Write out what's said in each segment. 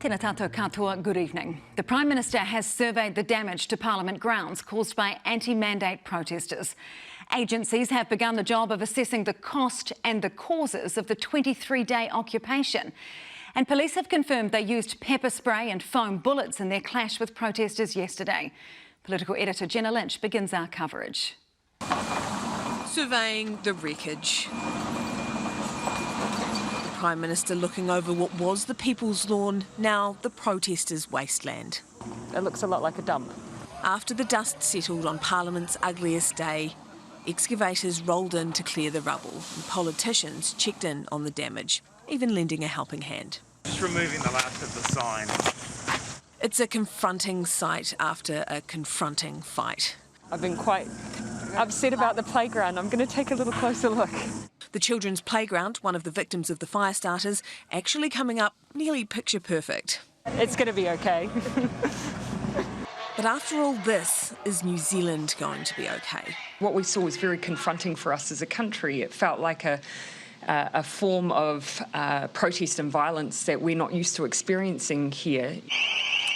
Tēnā tātou katoa, good evening. The Prime Minister has surveyed the damage to Parliament grounds caused by anti-mandate protesters. Agencies have begun the job of assessing the cost and the causes of the 23-day occupation. And police have confirmed they used pepper spray and foam bullets in their clash with protesters yesterday. Political editor Jenna Lynch begins our coverage. Surveying the wreckage. Prime Minister looking over what was the People's Lawn, now the protesters' wasteland. It looks a lot like a dump. After the dust settled on Parliament's ugliest day, excavators rolled in to clear the rubble and politicians checked in on the damage, even lending a helping hand. Just removing the last of the sign. It's a confronting sight after a confronting fight. I've been quite upset about the playground. I'm going to take a little closer look. The children's playground, one of the victims of the fire starters, actually coming up nearly picture perfect. It's going to be okay. But after all this, is New Zealand going to be okay? What we saw was very confronting for us as a country. It felt like a form of protest and violence that we're not used to experiencing here.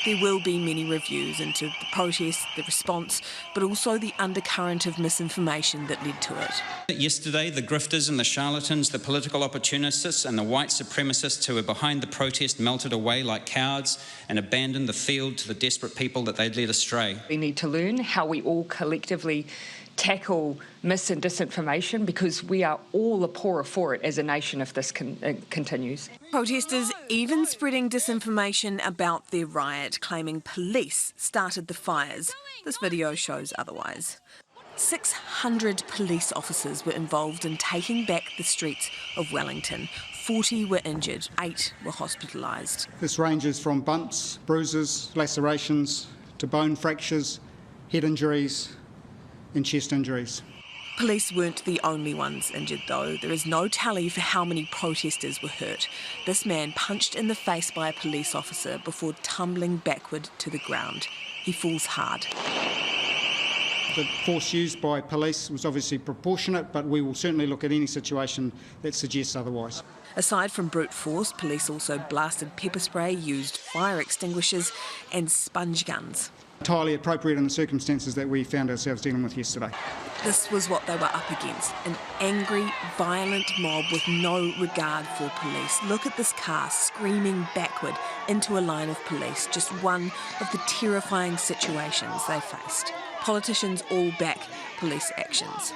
There will be many reviews into the protest, the response, but also the undercurrent of misinformation that led to it. Yesterday, the grifters and the charlatans, the political opportunists and the white supremacists who were behind the protest melted away like cowards and abandoned the field to the desperate people that they'd led astray. We need to learn how we all collectively tackle mis and disinformation, because we are all the poorer for it as a nation if this continues. Protesters even spreading disinformation about their riot, claiming police started the fires. This video shows otherwise. 600 police officers were involved in taking back the streets of Wellington. 40 were injured, 8 were hospitalised. This ranges from bumps, bruises, lacerations, to bone fractures, head injuries and chest injuries. Police weren't the only ones injured though. There is no tally for how many protesters were hurt. This man punched in the face by a police officer before tumbling backward to the ground. He falls hard. The force used by police was obviously proportionate, but we will certainly look at any situation that suggests otherwise. Aside from brute force, police also blasted pepper spray, used fire extinguishers and sponge guns. Entirely appropriate in the circumstances that we found ourselves dealing with yesterday. This was what they were up against, an angry, violent mob with no regard for police. Look at this car screaming backward into a line of police, just one of the terrifying situations they faced. Politicians all back police actions.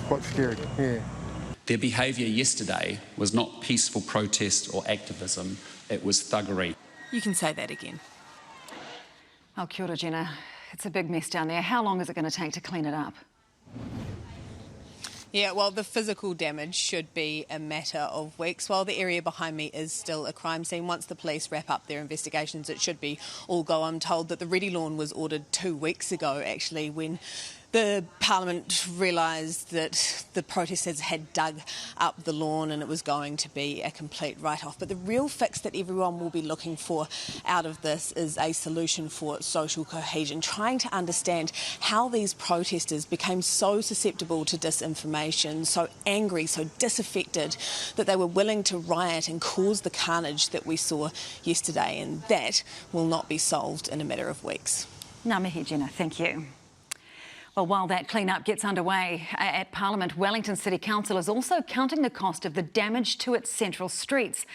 Quite scary, yeah. Their behaviour yesterday was not peaceful protest or activism, it was thuggery. You can say that again. Oh, kia ora, Jenna. It's a big mess down there. How long is it going to take to clean it up? Yeah, well, the physical damage should be a matter of weeks. While the area behind me is still a crime scene, once the police wrap up their investigations, it should be all go. I'm told that the Ready Lawn was ordered 2 weeks ago, actually, when the Parliament realised that the protesters had dug up the lawn and it was going to be a complete write-off. But the real fix that everyone will be looking for out of this is a solution for social cohesion, trying to understand how these protesters became so susceptible to disinformation, so angry, so disaffected, that they were willing to riot and cause the carnage that we saw yesterday. And that will not be solved in a matter of weeks. Ngā mihi, Jenna. Thank you. Well, while that clean-up gets underway at Parliament, Wellington City Council is also counting the cost of the damage to its central streets.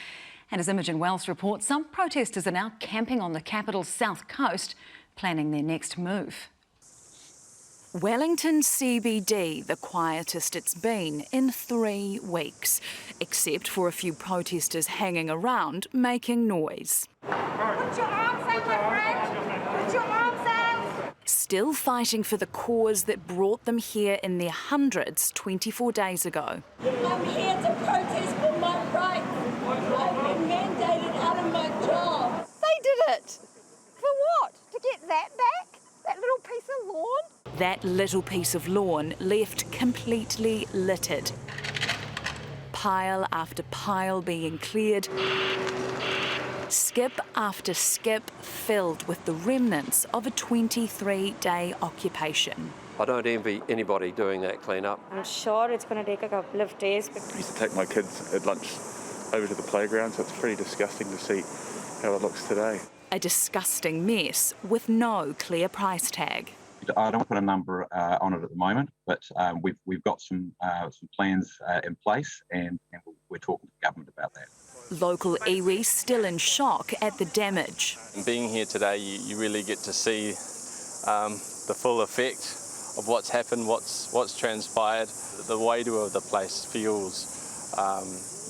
And as Imogen Wells reports, some protesters are now camping on the capital's south coast, planning their next move. Wellington CBD, the quietest it's been in 3 weeks, except for a few protesters hanging around making noise. Put your arms out, my friend! Put your arms out! Still fighting for the cause that brought them here in their hundreds 24 days ago. I'm here to protest for my rights. I've been mandated out of my job. They did it! For what? To get that back? That little piece of lawn? That little piece of lawn left completely littered. Pile after pile being cleared. Skip after skip filled with the remnants of a 23-day occupation. I don't envy anybody doing that clean-up. I'm sure it's going to take a couple of days. I used to take my kids at lunch over to the playground, so it's pretty disgusting to see how it looks today. A disgusting mess with no clear price tag. I don't put a number on it at the moment, but we've got some plans in place, and we're talking to the government about that. Local iwi still in shock at the damage. Being here today, you really get to see the full effect of what's happened, what's transpired. The waitu of the place feels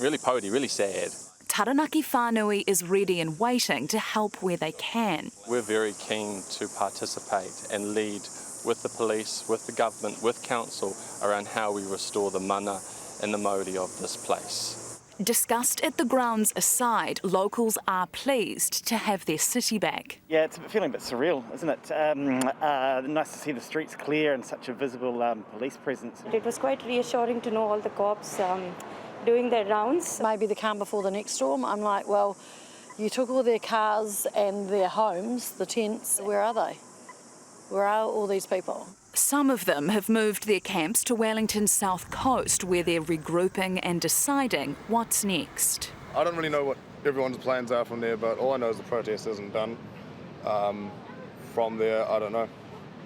really pouty, really sad. Taranaki whānui is ready and waiting to help where they can. We're very keen to participate and lead with the police, with the government, with council around how we restore the mana and the mauri of this place. Disgust at the grounds aside, locals are pleased to have their city back. Yeah, it's feeling a bit surreal, isn't it? Nice to see the streets clear and such a visible police presence. It was quite reassuring to know all the cops doing their rounds. Maybe the calm before the next storm. I'm like, well, you took all their cars and their homes, the tents. Where are they? Where are all these people? Some of them have moved their camps to Wellington's south coast, where they're regrouping and deciding what's next. I don't really know what everyone's plans are from there, but all I know is the protest isn't done. From there, I don't know.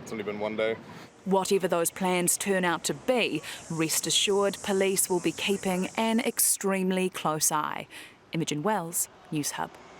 It's only been one day. Whatever those plans turn out to be, rest assured police will be keeping an extremely close eye. Imogen Wells, Newshub.